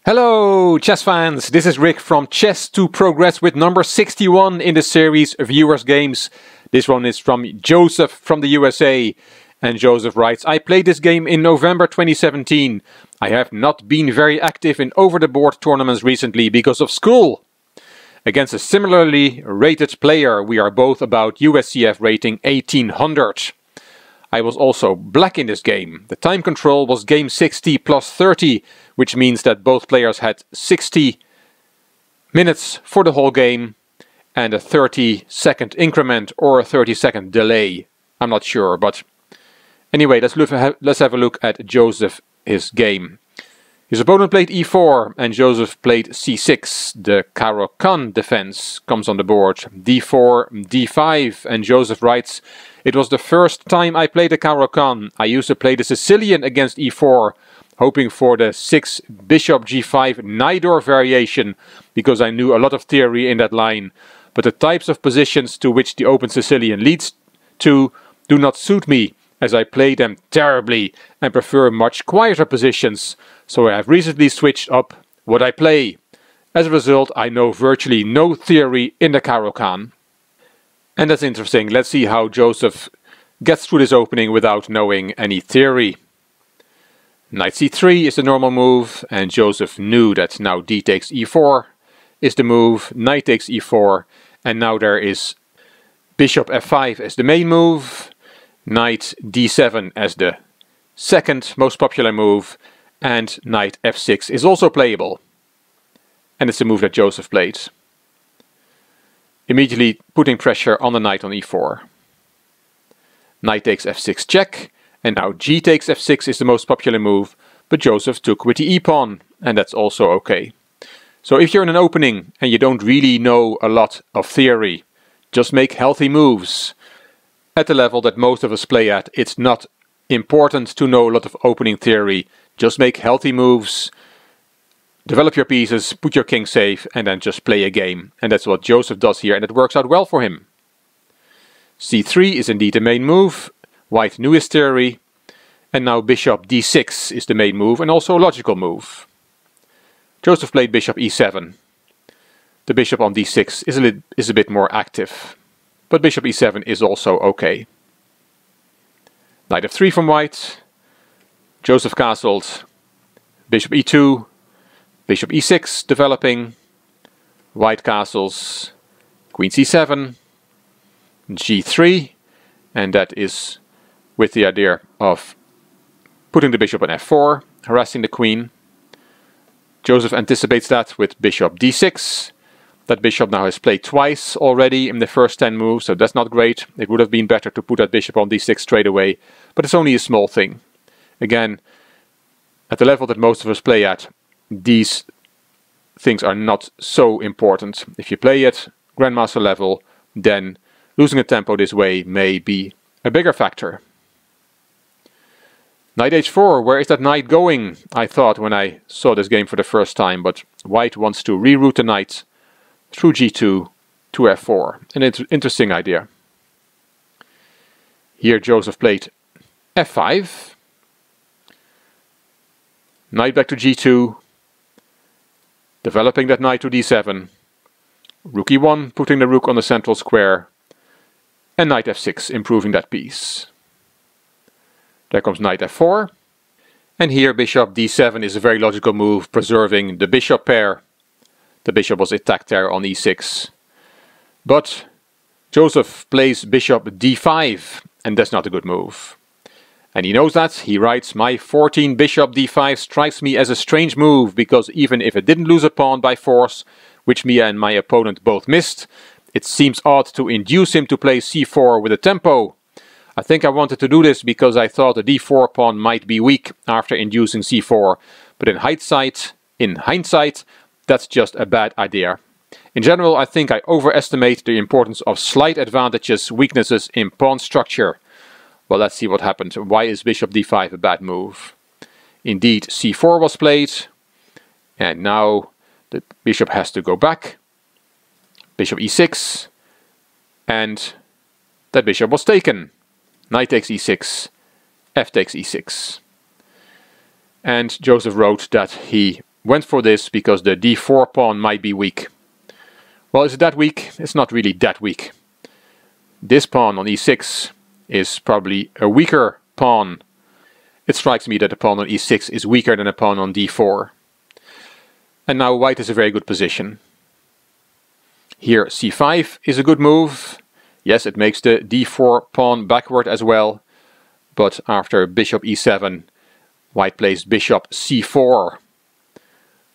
Hello chess fans, this is Rick from Chess to Progress with number 61 in the series Viewers Games. This one is from Joseph from the USA. And Joseph writes, I played this game in November 2017. I have not been very active in over-the-board tournaments recently because of school. Against a similarly rated player, we are both about USCF rating 1800. I was also black in this game. The time control was game 60 plus 30, which means that both players had 60 minutes for the whole game and a 30-second increment or a 30-second delay. I'm not sure, but anyway, let's have a look at Joseph, his game. His opponent played e4 and Joseph played c6. The Caro-Kann defense comes on the board. d4, d5, and Joseph writes, it was the first time I played the Caro-Kann. I used to play the Sicilian against e4, hoping for the 6 bishop g5 Najdorf variation, because I knew a lot of theory in that line. But the types of positions to which the open Sicilian leads to do not suit me, as I play them terribly and prefer much quieter positions, so I have recently switched up what I play. As a result, I know virtually no theory in the Caro-Kann. And that's interesting. Let's see how Joseph gets through this opening without knowing any theory. Knight c3 is the normal move, and Joseph knew that now d takes e4 is the move, knight takes e4, and now there is bishop f5 as the main move, knight d7 as the second most popular move, and knight f6 is also playable. And it's the move that Joseph played, immediately putting pressure on the knight on e4. Knight takes f6 check, and now g takes f6 is the most popular move, but Joseph took with the e-pawn, and that's also okay. So if you're in an opening and you don't really know a lot of theory, just make healthy moves. At the level that most of us play at, it's not important to know a lot of opening theory. Just make healthy moves, develop your pieces, put your king safe, and then just play a game. And that's what Joseph does here, and it works out well for him. c3 is indeed the main move. White knew his theory. And now bishop d6 is the main move, and also a logical move. Joseph played bishop e7. The bishop on d6 is a bit more active. But bishop e7 is also okay. Knight f3 from white. Joseph castled. Bishop e2. Bishop e6 developing. White castles. Queen c7. g3. And that is with the idea of putting the bishop on f4, harassing the queen. Joseph anticipates that with bishop d6. That bishop now has played twice already in the first 10 moves, so that's not great. It would have been better to put that bishop on d6 straight away, but it's only a small thing. Again, at the level that most of us play at, these things are not so important. If you play at Grandmaster level, then losing a tempo this way may be a bigger factor. Knight h4, where is that knight going? I thought when I saw this game for the first time, but white wants to reroute the knight through g2 to f4. An interesting idea. Here Joseph played f5. Knight back to g2. Developing that knight to d7. Rook e1, putting the rook on the central square. And knight f6, improving that piece. There comes knight f4. And here bishop d7 is a very logical move, preserving the bishop pair. The bishop was attacked there on e6. But Joseph plays bishop d5, and that's not a good move. And he knows that. He writes, my 14 bishop d5 strikes me as a strange move, because even if it didn't lose a pawn by force, which me and my opponent both missed, it seems odd to induce him to play c4 with a tempo. I think I wanted to do this because I thought the d4 pawn might be weak after inducing c4, but in hindsight, that's just a bad idea. In general, I think I overestimate the importance of slight advantages, weaknesses in pawn structure. Well, let's see what happened. Why is bishop d5 a bad move? Indeed, c4 was played, and now the bishop has to go back. Bishop e6, and that bishop was taken. Knight takes e6, f takes e6. And Joseph wrote that he went for this because the d4 pawn might be weak. Well, is it that weak? It's not really that weak. This pawn on e6 is probably a weaker pawn. It strikes me that the pawn on e6 is weaker than a pawn on d4. And now white is a very good position. Here c5 is a good move. Yes, it makes the d4 pawn backward as well. But after bishop e7, white plays bishop c4.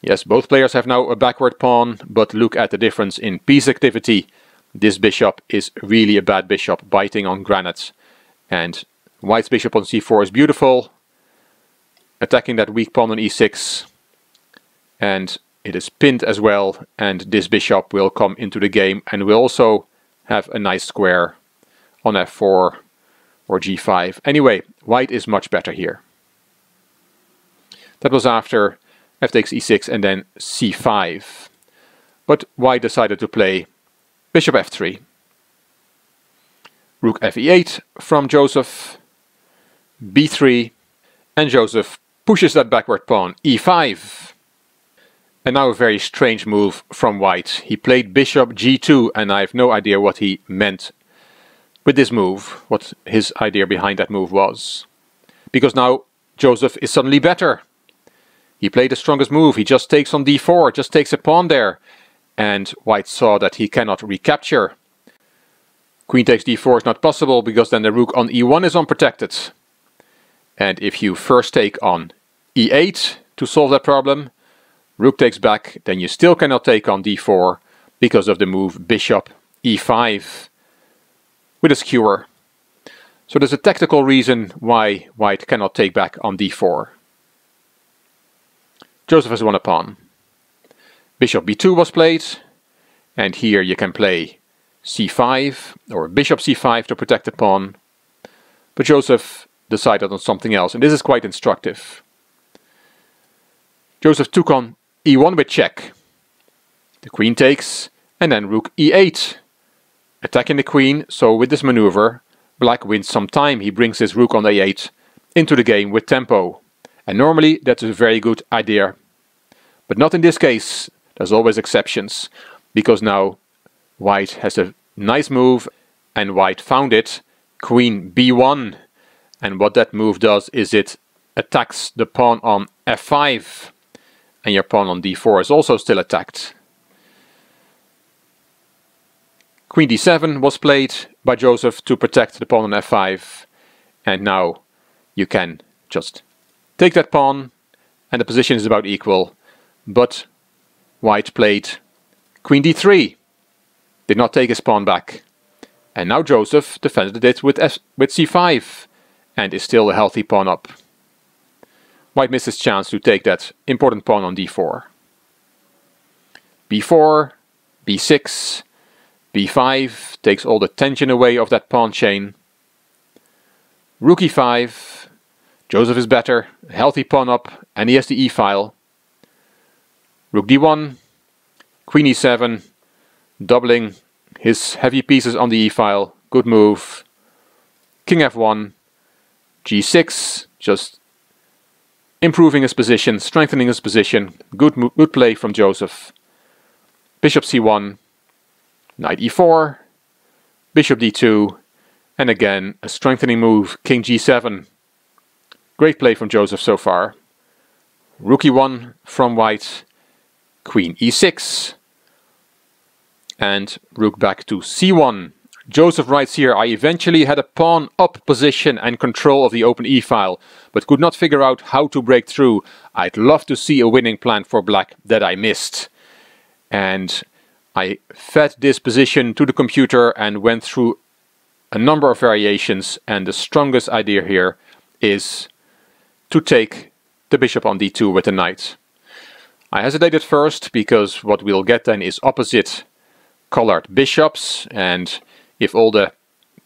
Yes, both players have now a backward pawn, but look at the difference in piece activity. This bishop is really a bad bishop, biting on granite. And white's bishop on c4 is beautiful, attacking that weak pawn on e6. And it is pinned as well, and this bishop will come into the game and will also have a nice square on f4 or g5. Anyway, white is much better here. That was after f takes e6 and then c5. But white decided to play bishop f3. Rook fe8 from Joseph, b3, and Joseph pushes that backward pawn, e5. And now a very strange move from white. He played bishop g2, and I have no idea what he meant with this move, what his idea behind that move was. Because now Joseph is suddenly better. He played the strongest move. He just takes on d4, just takes a pawn there. And white saw that he cannot recapture. Queen takes d4 is not possible because then the rook on e1 is unprotected. And if you first take on e8 to solve that problem, rook takes back, then you still cannot take on d4 because of the move bishop e5 with a skewer. So there's a tactical reason why white cannot take back on d4. Joseph has won a pawn. Bishop b2 was played, and here you can play c5 or bishop c5 to protect the pawn. But Joseph decided on something else, and this is quite instructive. Joseph took on e1 with check. The queen takes, and then rook e8, attacking the queen. So with this maneuver, black wins some time. He brings his rook on a8 into the game with tempo. And normally that's a very good idea. But not in this case. There's always exceptions. Because now white has a nice move and white found it. Queen b1. And what that move does is it attacks the pawn on f5. And your pawn on d4 is also still attacked. Queen d7 was played by Joseph to protect the pawn on f5. And now you can just take that pawn, and the position is about equal. But white played queen d3, did not take his pawn back. And now Joseph defended it with c5, and is still a healthy pawn up. White missed his chance to take that important pawn on d4. b4, b6, b5 takes all the tension away of that pawn chain. Rook e5. Joseph is better, a healthy pawn up, and he has the e-file. Rook d1, queen e7, doubling his heavy pieces on the e-file. Good move. King f1, g6, just improving his position, strengthening his position. Good play from Joseph. Bishop c1, knight e4, bishop d2, and again a strengthening move, king g7. Great play from Joseph so far. Rook e1 from white, queen e6, and rook back to c1. Joseph writes here, I eventually had a pawn up position and control of the open e-file, but could not figure out how to break through. I'd love to see a winning plan for black that I missed. And I fed this position to the computer and went through a number of variations, and the strongest idea here is to take the bishop on d2 with the knight. I hesitated first because what we'll get then is opposite colored bishops, and if all the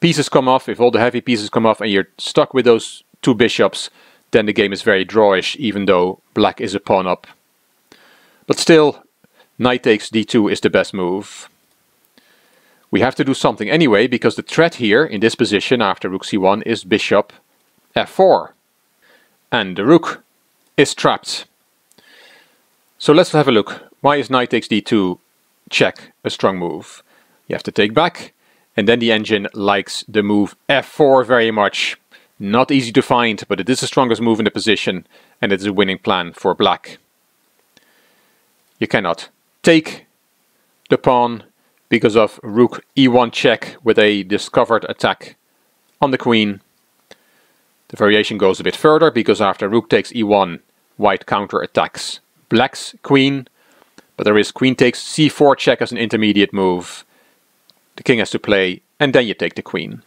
pieces come off, if all the heavy pieces come off and you're stuck with those two bishops, then the game is very drawish, even though black is a pawn up. But still, knight takes d2 is the best move. We have to do something anyway, because the threat here in this position after rook c1 is bishop f4. And the rook is trapped. So let's have a look. Why is knight takes d2 check a strong move? You have to take back, and then the engine likes the move f4 very much. Not easy to find, but it is the strongest move in the position, and it is a winning plan for black. You cannot take the pawn because of rook e1 check with a discovered attack on the queen. The variation goes a bit further because after rook takes e1, white counter attacks black's queen, but there is queen takes c4 check as an intermediate move. The king has to play, and then you take the queen.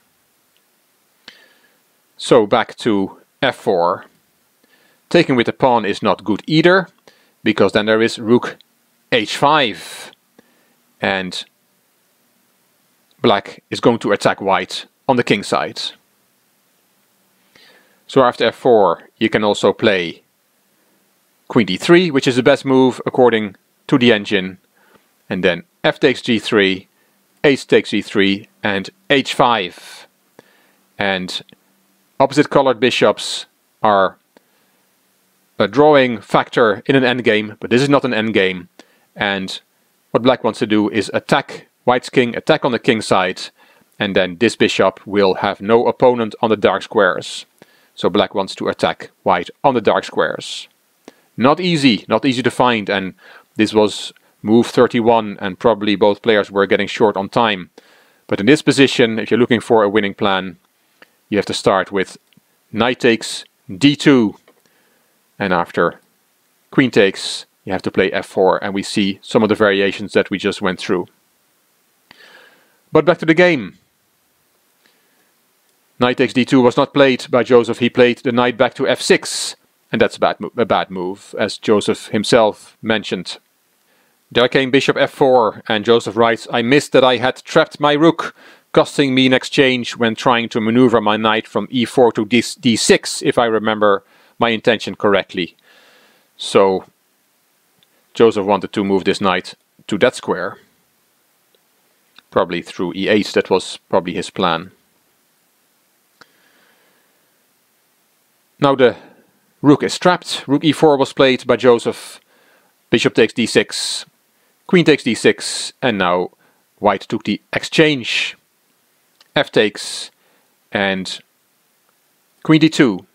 So back to f4. Taking with the pawn is not good either, because then there is rook h5, and black is going to attack white on the king side. So after f4 you can also play queen d3, which is the best move according to the engine, and then f takes g3, h takes g3, and h5. And opposite colored bishops are a drawing factor in an endgame, but this is not an endgame. And what black wants to do is attack white's king, attack on the king side, and then this bishop will have no opponent on the dark squares. So black wants to attack white on the dark squares. Not easy to find, and this was move 31, and probably both players were getting short on time. But in this position, if you're looking for a winning plan, you have to start with knight takes d2, and after queen takes, you have to play f4, and we see some of the variations that we just went through. But back to the game. Knight takes d2 was not played by Joseph. He played the knight back to f6, and that's a bad move, as Joseph himself mentioned. There came bishop f4, and Joseph writes, "I missed that I had trapped my rook, costing me an exchange when trying to maneuver my knight from e4 to d6, if I remember my intention correctly." So Joseph wanted to move this knight to that square. Probably through e8, that was probably his plan. Now the rook is trapped. Rook e4 was played by Joseph. Bishop takes d6. Queen takes d6. And now white took the exchange. F takes. And queen d2.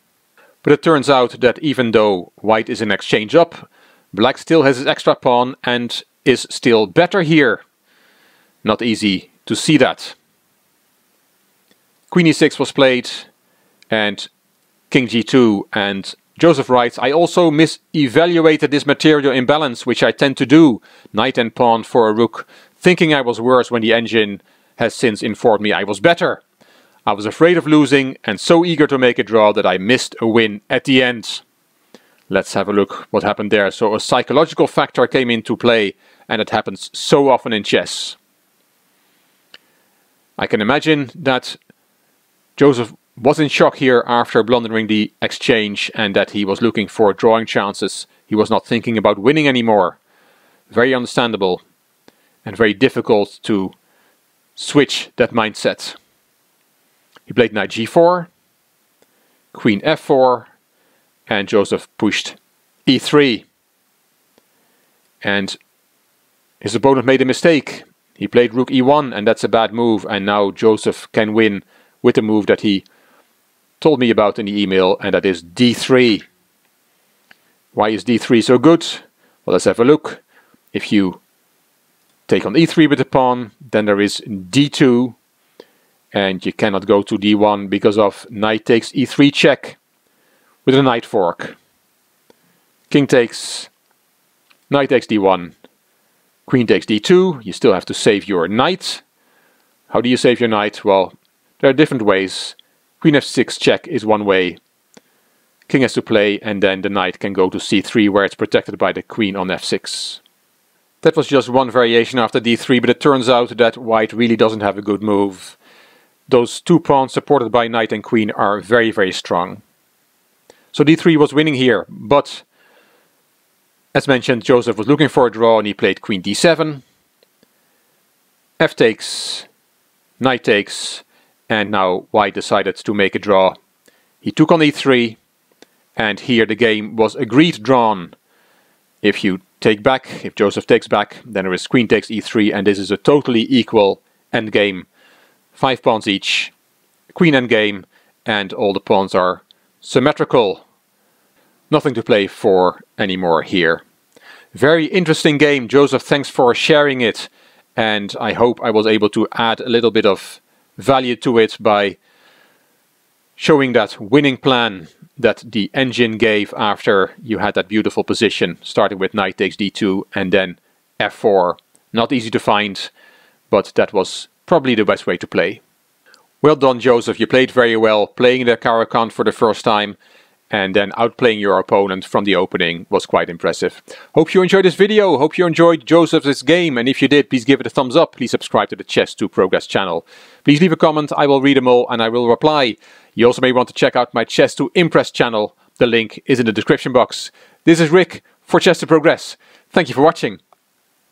But it turns out that even though white is in exchange up, black still has his extra pawn and is still better here. Not easy to see that. Queen e6 was played. And king g2, and Joseph writes, "I also mis-evaluated this material imbalance, which I tend to do, knight and pawn for a rook, thinking I was worse when the engine has since informed me I was better. I was afraid of losing and so eager to make a draw that I missed a win at the end." Let's have a look what happened there. So a psychological factor came into play, and it happens so often in chess. I can imagine that Joseph was in shock here after blundering the exchange, and that he was looking for drawing chances. He was not thinking about winning anymore. Very understandable, and very difficult to switch that mindset. He played knight g4, queen f4, and Joseph pushed e3. And his opponent made a mistake. He played rook e1, and that's a bad move, and now Joseph can win with the move that he told me about in the email, and that is d3. Why is d3 so good? Well, let's have a look. If you take on e3 with the pawn, then there is d2, and you cannot go to d1 because of knight takes e3 check with a knight fork. King takes, knight takes d1, queen takes d2. You still have to save your knight. How do you save your knight? Well, there are different ways. Queen f6 check is one way. King has to play, and then the knight can go to c3, where it's protected by the queen on f6. That was just one variation after d3, but it turns out that white really doesn't have a good move. Those two pawns supported by knight and queen are very, very strong. So d3 was winning here, but as mentioned, Joseph was looking for a draw, and he played queen d7. F takes, knight takes, and now white decided to make a draw. He took on e3, and here the game was agreed drawn. If you take back. If Joseph takes back, then there is queen takes e3, and this is a totally equal endgame. 5 pawns each, queen endgame, and all the pawns are symmetrical. Nothing to play for anymore here. Very interesting game. Joseph, thanks for sharing it, and I hope I was able to add a little bit of value to it by showing that winning plan that the engine gave after you had that beautiful position, starting with knight takes d2 and then f4. Not easy to find, but that was probably the best way to play. Well done, Joseph. You played very well, playing the Caro-Kann for the first time and then outplaying your opponent from the opening was quite impressive. Hope you enjoyed this video. Hope you enjoyed Joseph's game, and if you did, please give it a thumbs up. Please subscribe to the Chess2Progress channel. Please leave a comment. I will read them all and I will reply. You also may want to check out my Chess2Impress channel. The link is in the description box. This is Rick for Chess2Progress. Thank you for watching.